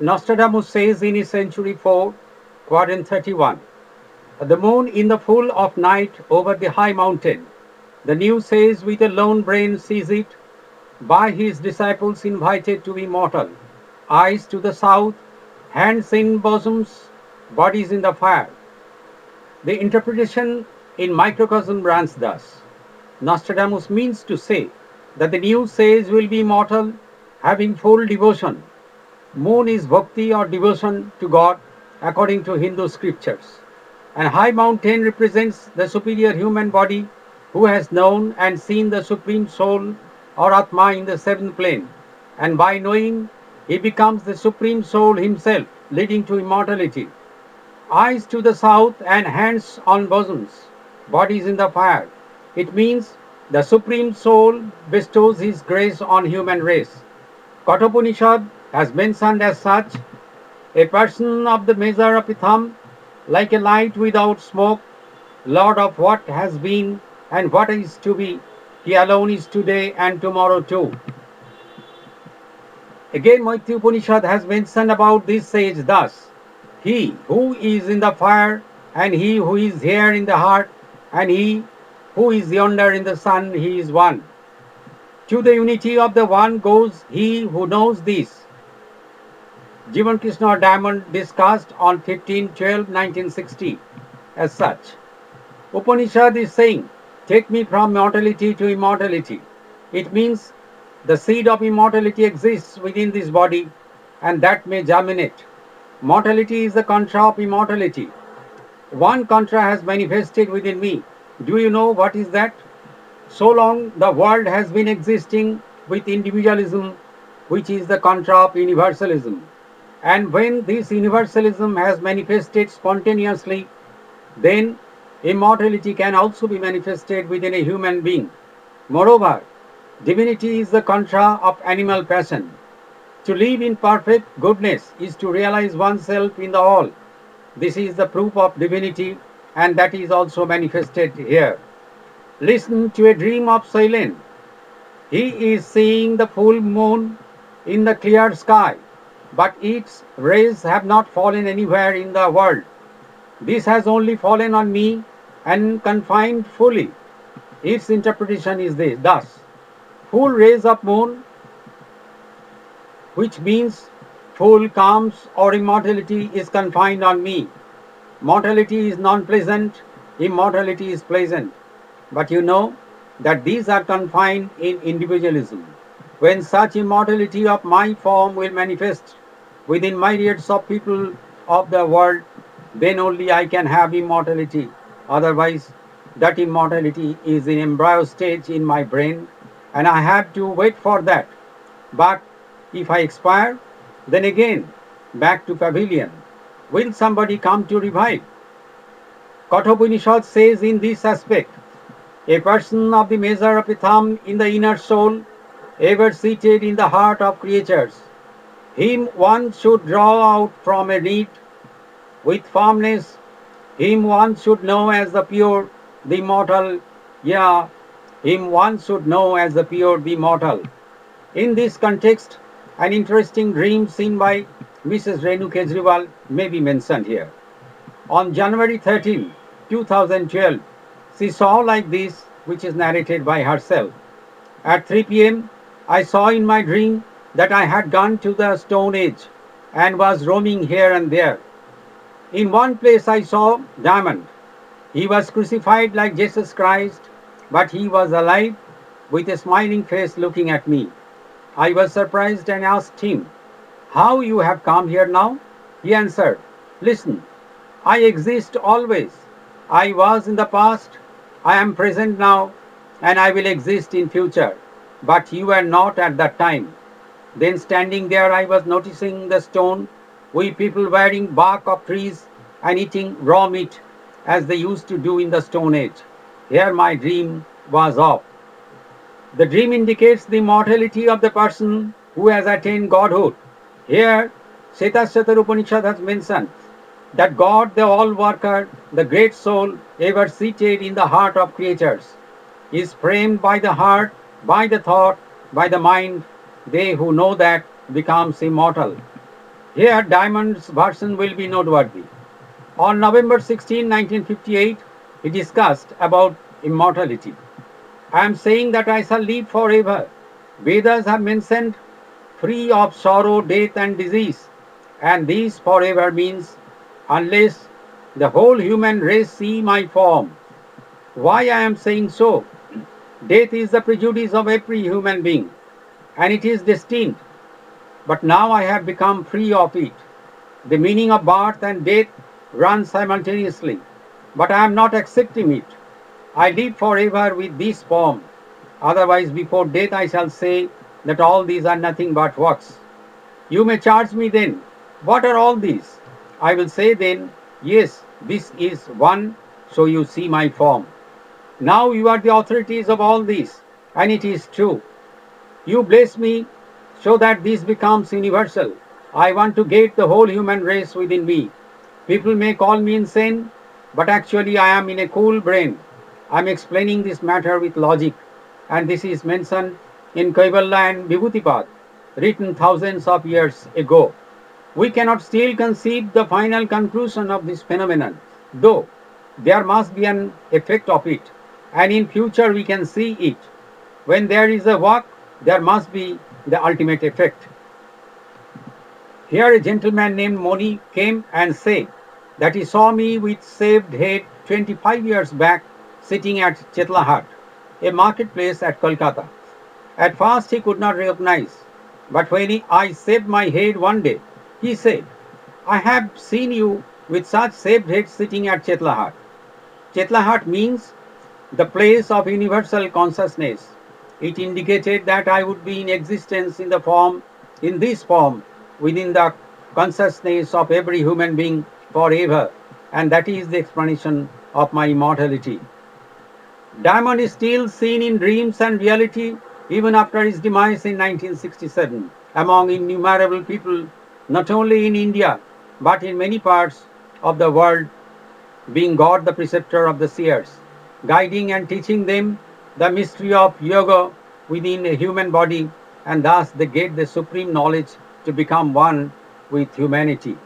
Nostradamus says in his Century 4, Quadrant 31, the moon in the full of night over the high mountain. The news says with a lone brain sees it, by his disciples invited to be mortal. Eyes to the south, hands in bosoms, bodies in the fire. The interpretation in microcosm runs thus. Nostradamus means to say that the news says will be mortal, having full devotion. Moon is bhakti or devotion to God according to Hindu scriptures. And high mountain represents the superior human body who has known and seen the supreme soul or Atma in the seventh plane. And by knowing, he becomes the supreme soul himself, leading to immortality. Eyes to the south and hands on bosoms, bodies in the fire. It means the supreme soul bestows his grace on human race. Kathopanishad has mentioned as such a person of the measure of a thumb, like a light without smoke, Lord of what has been and what is to be. He alone is today and tomorrow too. Again, Maitri Upanishad has mentioned about this sage thus: He who is in the fire, and he who is here in the heart, and he who is yonder in the sun, he is one. To the unity of the one goes he who knows this. Jibankrishna Diamond discussed on 15/12/1960 as such. Upanishad is saying, take me from mortality to immortality. It means the seed of immortality exists within this body and that may germinate. Mortality is the contra of immortality. One contra has manifested within me. Do you know what is that? So long the world has been existing with individualism, which is the contra of universalism. And when this universalism has manifested spontaneously, then immortality can also be manifested within a human being. Moreover, divinity is the contra of animal passion. To live in perfect goodness is to realize oneself in the all. This is the proof of divinity, and that is also manifested here. Listen to a dream of Ceylon. He is seeing the full moon in the clear sky, but its rays have not fallen anywhere in the world. This has only fallen on me and confined fully. Its interpretation is this thus: full rays of moon, which means full calms or immortality, is confined on me. Mortality is non pleasant, immortality is pleasant. But you know that these are confined in individualism. When such immortality of my form will manifest within myriads of people of the world, then only I can have immortality. Otherwise, that immortality is in embryo stage in my brain, and I have to wait for that. But if I expire, then again back to pavilion. Will somebody come to revive? Kathopanishad says in this aspect, a person of the measure of a thumb in the inner soul, ever seated in the heart of creatures, him one should draw out from a need with firmness, him one should know as the pure, the immortal, yeah, him one should know as the pure, the immortal. In this context, an interesting dream seen by Mrs. Renu Kejriwal may be mentioned here. On January 13, 2012, she saw like this, which is narrated by herself. At 3 p.m., I saw in my dream that I had gone to the Stone Age and was roaming here and there. In one place I saw Diamond. He was crucified like Jesus Christ, but he was alive with a smiling face looking at me. I was surprised and asked him, how you have come here now? He answered, listen, I exist always. I was in the past, I am present now, and I will exist in future. But you were not at that time. Then standing there I was noticing the stone, we people wearing bark of trees and eating raw meat as they used to do in the Stone Age. Here my dream was of. The dream indicates the immortality of the person who has attained godhood. Here, Shetasatar Upanishad has mentioned that God, the all-worker, the great soul, ever seated in the heart of creatures, is framed by the heart, by the thought, by the mind. They who know that becomes immortal. Here, Diamond's version will be noteworthy. On November 16, 1958, he discussed about immortality. I am saying that I shall live forever. Vedas have mentioned free of sorrow, death, and disease. And this forever means unless the whole human race see my form. Why I am saying so? Death is the prejudice of every human being, and it is destined. But now I have become free of it. The meaning of birth and death run simultaneously, but I am not accepting it. I live forever with this form. Otherwise, before death, I shall say that all these are nothing but works. You may charge me then. What are all these? I will say then, yes, this is one, so you see my form. Now you are the authorities of all this, and it is true. You bless me so that this becomes universal. I want to get the whole human race within me. People may call me insane, but actually I am in a cool brain. I am explaining this matter with logic, and this is mentioned in Kaivalya and Vibhutipad, written thousands of years ago. We cannot still conceive the final conclusion of this phenomenon, though there must be an effect of it, and in future we can see it. When there is a work, there must be the ultimate effect. Here a gentleman named Moni came and said that he saw me with shaved head 25 years back sitting at Chetlahat, a marketplace at Kolkata. At first he could not recognize, but when I shaved my head one day, he said, I have seen you with such shaved head sitting at Chetlahat. Chetlahat means the place of universal consciousness. It indicated that I would be in existence in this form, within the consciousness of every human being forever, and that is the explanation of my immortality. Diamond is still seen in dreams and reality even after his demise in 1967 among innumerable people, not only in India but in many parts of the world, being God the preceptor of the seers, guiding and teaching them the mystery of yoga within a human body, and thus they get the supreme knowledge to become one with humanity.